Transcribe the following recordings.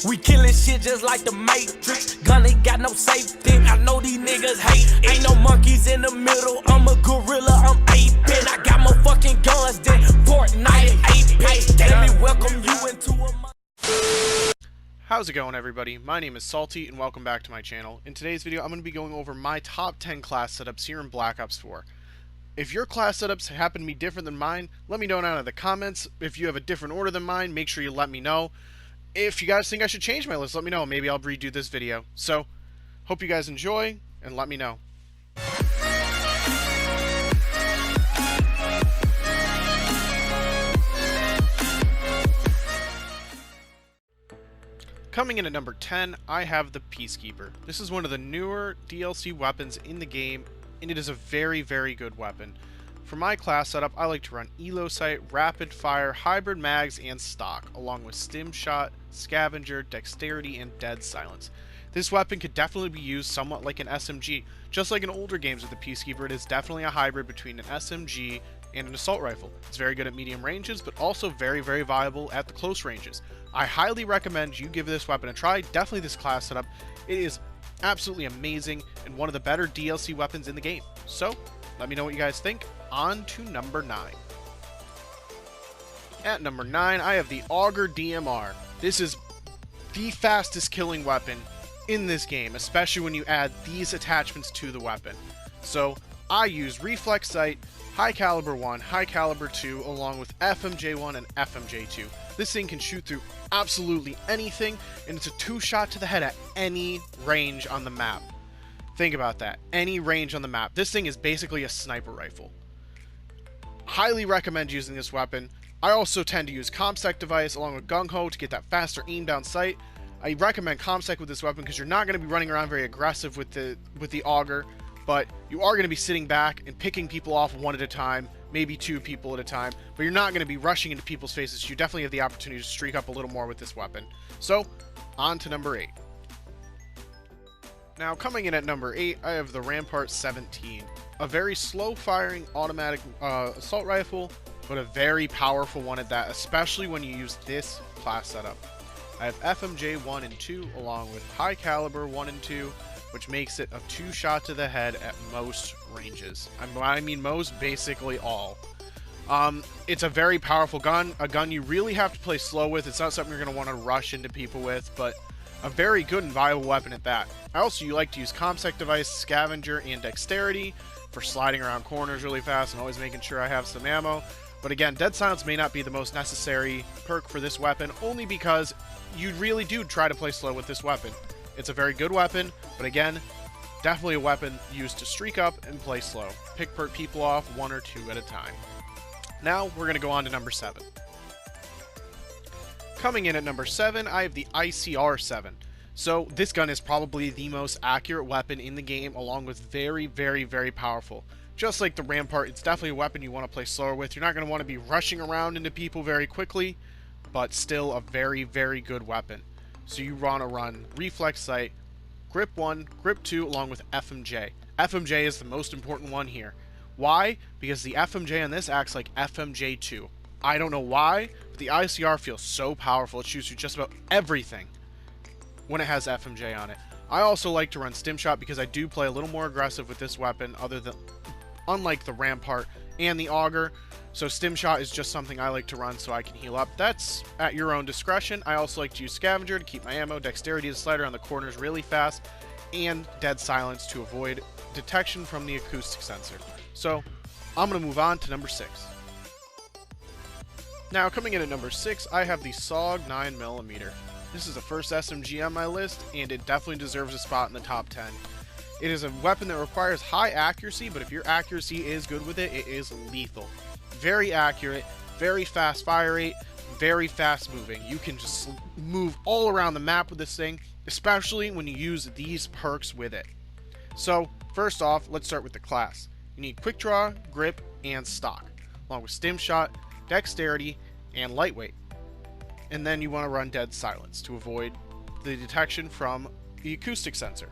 We killing shit just like the Matrix. Gun ain't got no safety. I know these niggas hate. Ain't no monkeys in the middle. I'm a gorilla, I'm aping. I got more fucking guns than Fortnite and Apex. Let me welcome you into a... How's it going, everybody? My name is Salty and welcome back to my channel. In today's video I'm going to be going over my top 10 class setups here in Black Ops 4. If your class setups happen to be different than mine, let me know down in the comments. If you have a different order than mine, make sure you let me know. If you guys think I should change my list, let me know. Maybe I'll redo this video. So, hope you guys enjoy, and let me know. Coming in at number 10, I have the Peacekeeper. This is one of the newer DLC weapons in the game, and it is a very, very good weapon. For my class setup, I like to run Elo Sight, Rapid Fire, Hybrid Mags, and Stock, along with Stim Shot, Scavenger, Dexterity, and Dead Silence. This weapon could definitely be used somewhat like an SMG. Just like in older games with the Peacekeeper, it is definitely a hybrid between an SMG and an assault rifle. It's very good at medium ranges, but also very, very viable at the close ranges. I highly recommend you give this weapon a try. Definitely this class setup. It is absolutely amazing and one of the better DLC weapons in the game. So, let me know what you guys think. On to number 9. At number 9, I have the Grau DMR. This is the fastest killing weapon in this game, especially when you add these attachments to the weapon. So, I use Reflex Sight, High Caliber 1, High Caliber 2, along with FMJ1 and FMJ2. This thing can shoot through absolutely anything, and it's a 2-shot to the head at any range on the map. Think about that. Any range on the map. This thing is basically a sniper rifle. Highly recommend using this weapon. I also tend to use ComSec device along with Gung Ho to get that faster aim down sight. I recommend ComSec with this weapon because you're not going to be running around very aggressive with the auger, but you are going to be sitting back and picking people off one at a time, maybe 2 people at a time, but you're not going to be rushing into people's faces. You definitely have the opportunity to streak up a little more with this weapon. So, on to number 8. Now, coming in at number 8, I have the Rampart 17. A very slow-firing automatic assault rifle, but a very powerful one at that, especially when you use this class setup. I have FMJ 1 and 2, along with High Caliber 1 and 2, which makes it a 2-shot to the head at most ranges. I mean most, basically all. It's a very powerful gun, a gun you really have to play slow with. It's not something you're going to want to rush into people with, but a very good and viable weapon at that. I also like to use ComSec device, Scavenger, and Dexterity for sliding around corners really fast and always making sure I have some ammo. But again, Dead Silence may not be the most necessary perk for this weapon, only because you really do try to play slow with this weapon. It's a very good weapon, but again, definitely a weapon used to streak up and play slow. Pick people off 1 or 2 at a time. Now, we're going to go on to number 7. Coming in at number 7, I have the ICR-7. So, this gun is probably the most accurate weapon in the game, along with very, very, very powerful. Just like the Rampart, it's definitely a weapon you want to play slower with. You're not going to want to be rushing around into people very quickly, but still a very, very good weapon. So you want to run Reflex Sight, Grip 1, Grip 2, along with FMJ. FMJ is the most important one here. Why? Because the FMJ on this acts like FMJ2. I don't know why, but the ICR feels so powerful. It shoots through just about everything when it has FMJ on it. I also like to run Stim Shot because I do play a little more aggressive with this weapon, unlike the Rampart and the Auger. So Stim Shot is just something I like to run so I can heal up. That's at your own discretion. I also like to use Scavenger to keep my ammo, Dexterity to slide around the corners really fast, and Dead Silence to avoid detection from the acoustic sensor. So I'm going to move on to number 6. Now, coming in at number 6, I have the SOG 9mm. This is the first SMG on my list, and it definitely deserves a spot in the top 10. It is a weapon that requires high accuracy, but if your accuracy is good with it, it is lethal. Very accurate, very fast fire rate, very fast moving. You can just move all around the map with this thing, especially when you use these perks with it. So, first off, let's start with the class. You need Quick Draw, Grip, and Stock, along with Stim Shot, Dexterity, and Lightweight. And then you want to run Dead Silence to avoid the detection from the acoustic sensor.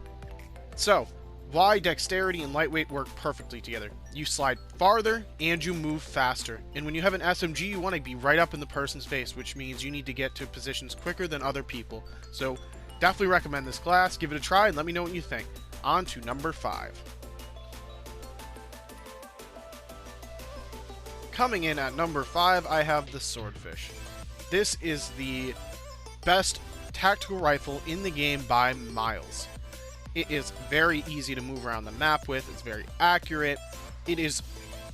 So, why dexterity and lightweight work perfectly together. You slide farther and you move faster. And when you have an SMG, you want to be right up in the person's face, which means you need to get to positions quicker than other people. So definitely recommend this class. Give it a try and let me know what you think. On to number 5. Coming in at number 5, I have the swordfish. This is the best tactical rifle in the game by miles. It is very easy to move around the map with. It's very accurate. It is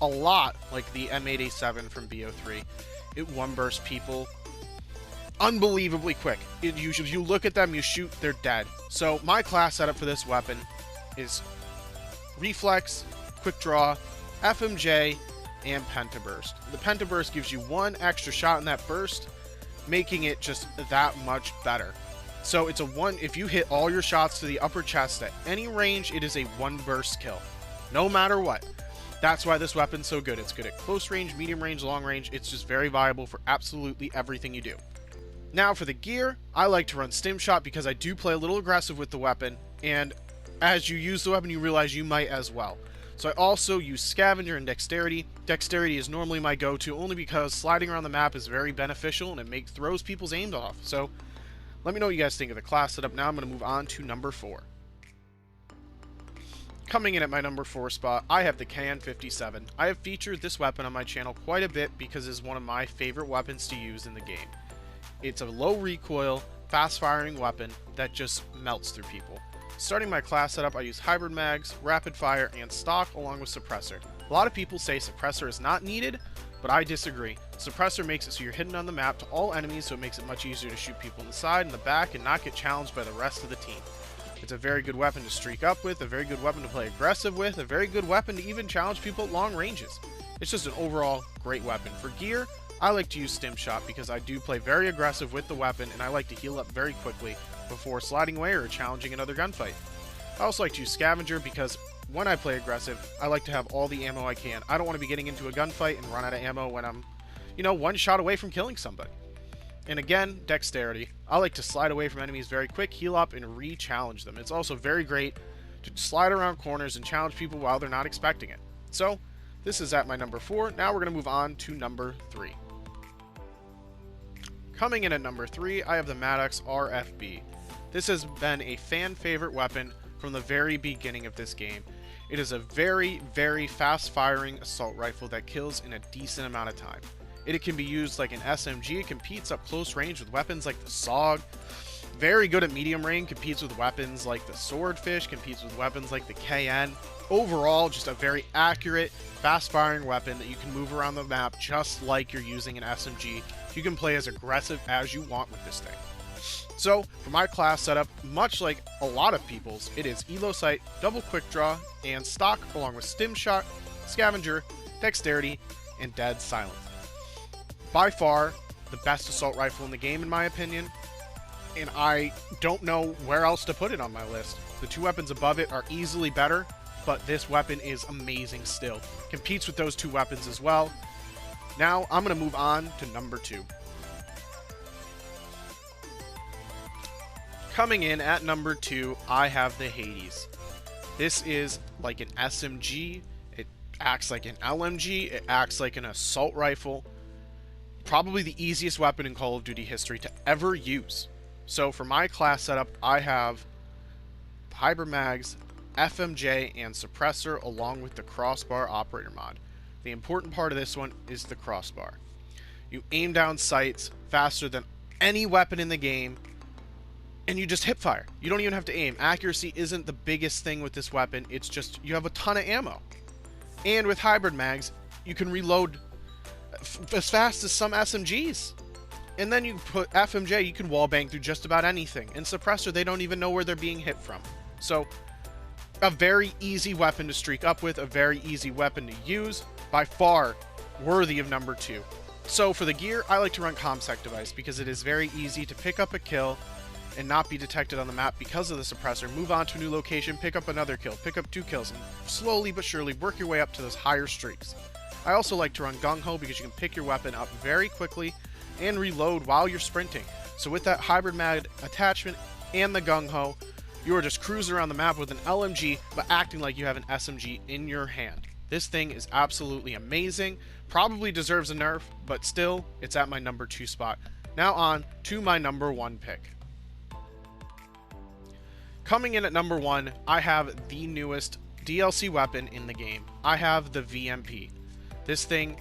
a lot like the M8A7 from BO3. It one-bursts people unbelievably quick. You look at them, you shoot, they're dead. So my class setup for this weapon is Reflex, Quick Draw, FMJ, and Pentaburst. The Pentaburst gives you one extra shot in that burst, making it just that much better. So it's a one, if you hit all your shots to the upper chest at any range, it is a one burst kill, no matter what. That's why this weapon's so good. It's good at close range, medium range, long range. It's just very viable for absolutely everything you do. Now for the gear, I like to run Stim Shot because I do play a little aggressive with the weapon, and as you use the weapon, you realize you might as well. So I also use Scavenger and Dexterity. Dexterity is normally my go-to only because sliding around the map is very beneficial and it throws people's aims off. So let me know what you guys think of the class setup. Now I'm going to move on to number 4. Coming in at my number 4 spot, I have the KN57. I have featured this weapon on my channel quite a bit because it's one of my favorite weapons to use in the game. It's a low recoil, fast firing weapon that just melts through people. Starting my class setup, I use hybrid mags, rapid fire, and stock along with suppressor. A lot of people say suppressor is not needed, but I disagree. Suppressor makes it so you're hidden on the map to all enemies, so it makes it much easier to shoot people in the side and the back and not get challenged by the rest of the team. It's a very good weapon to streak up with, a very good weapon to play aggressive with, a very good weapon to even challenge people at long ranges. It's just an overall great weapon. For gear, I like to use Stim Shot because I do play very aggressive with the weapon and I like to heal up very quickly before sliding away or challenging another gunfight. I also like to use Scavenger because when I play aggressive, I like to have all the ammo I can. I don't want to be getting into a gunfight and run out of ammo when I'm, one shot away from killing somebody. And again, Dexterity. I like to slide away from enemies very quick, heal up, and re-challenge them. It's also very great to slide around corners and challenge people while they're not expecting it. So, this is at my number 4. Now we're going to move on to number 3. Coming in at number 3, I have the Maddox RFB. This has been a fan favorite weapon from the very beginning of this game. It is a very, very fast-firing assault rifle that kills in a decent amount of time. It can be used like an SMG. It competes up close range with weapons like the SOG. Very good at medium range, competes with weapons like the Swordfish, competes with weapons like the KN. Overall, just a very accurate, fast-firing weapon that you can move around the map just like you're using an SMG. You can play as aggressive as you want with this thing. So, for my class setup, much like a lot of people's, it is Elo Sight, Double Quick Draw, and Stock, along with Stim Shot, Scavenger, Dexterity, and Dead Silence. By far, the best assault rifle in the game, in my opinion, and I don't know where else to put it on my list. The two weapons above it are easily better, but this weapon is amazing still. Competes with those two weapons as well. Now, I'm going to move on to number 2. Coming in at number 2, I have the Hades. This is like an SMG. It acts like an LMG. It acts like an assault rifle. Probably the easiest weapon in Call of Duty history to ever use. So for my class setup, I have hybrid mags, FMJ, and suppressor along with the crossbar operator mod. The important part of this one is the crossbar. You aim down sights faster than any weapon in the game, and you just hip fire. You don't even have to aim. Accuracy isn't the biggest thing with this weapon. It's just you have a ton of ammo. And with hybrid mags, you can reload as fast as some SMGs. And then you put FMJ, you can wallbang through just about anything. And suppressor, they don't even know where they're being hit from. So, a very easy weapon to streak up with, a very easy weapon to use, by far worthy of number 2. So for the gear, I like to run ComSec device because it is very easy to pick up a kill and not be detected on the map because of the suppressor, move on to a new location, pick up another kill, pick up 2 kills, and slowly but surely work your way up to those higher streaks. I also like to run Gung Ho because you can pick your weapon up very quickly and reload while you're sprinting. So with that hybrid mag attachment and the Gung Ho, You are just cruising around the map with an LMG, but acting like you have an SMG in your hand. This thing is absolutely amazing, probably deserves a nerf, but still, it's at my number 2 spot. Now on to my number 1 pick. Coming in at number 1, I have the newest DLC weapon in the game. I have the VMP. This thing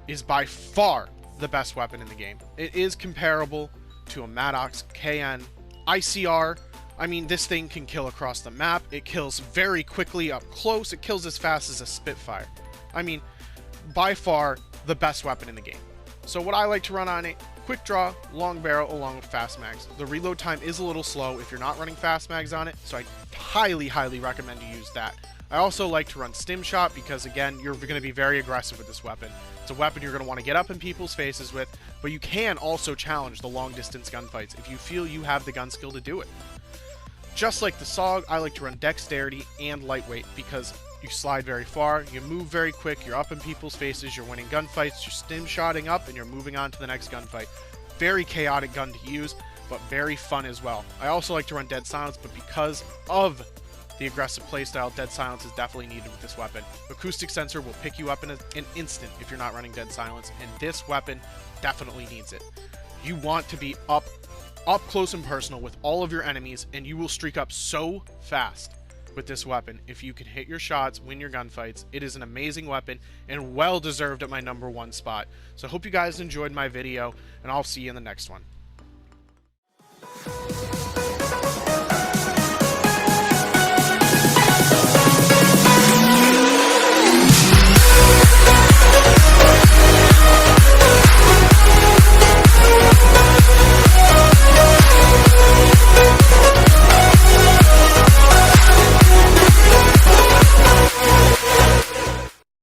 is by far the best weapon in the game. It is comparable to a Maddox, KN, ICR. I mean, this thing can kill across the map. It kills very quickly up close. It kills as fast as a Spitfire. I mean, by far the best weapon in the game. So what I like to run on it, quick draw, long barrel, along with fast mags. The reload time is a little slow if you're not running fast mags on it, so I highly, highly recommend you use that. I also like to run stim shot because, again, you're going to be very aggressive with this weapon. It's a weapon you're going to want to get up in people's faces with, but you can also challenge the long distance gunfights if you feel you have the gun skill to do it. Just like the SOG, I like to run dexterity and lightweight because you slide very far, you move very quick, you're up in people's faces, you're winning gunfights, you're stim shotting up, and you're moving on to the next gunfight. Very chaotic gun to use, but very fun as well. I also like to run dead silence, but because of the aggressive playstyle, dead silence is definitely needed with this weapon. Acoustic sensor will pick you up in an instant if you're not running dead silence, and this weapon definitely needs it. You want to be up close and personal with all of your enemies, and you will streak up so fast with this weapon if you can hit your shots, win your gunfights. It is an amazing weapon and well deserved at my number 1 spot. So I hope you guys enjoyed my video, and I'll see you in the next one.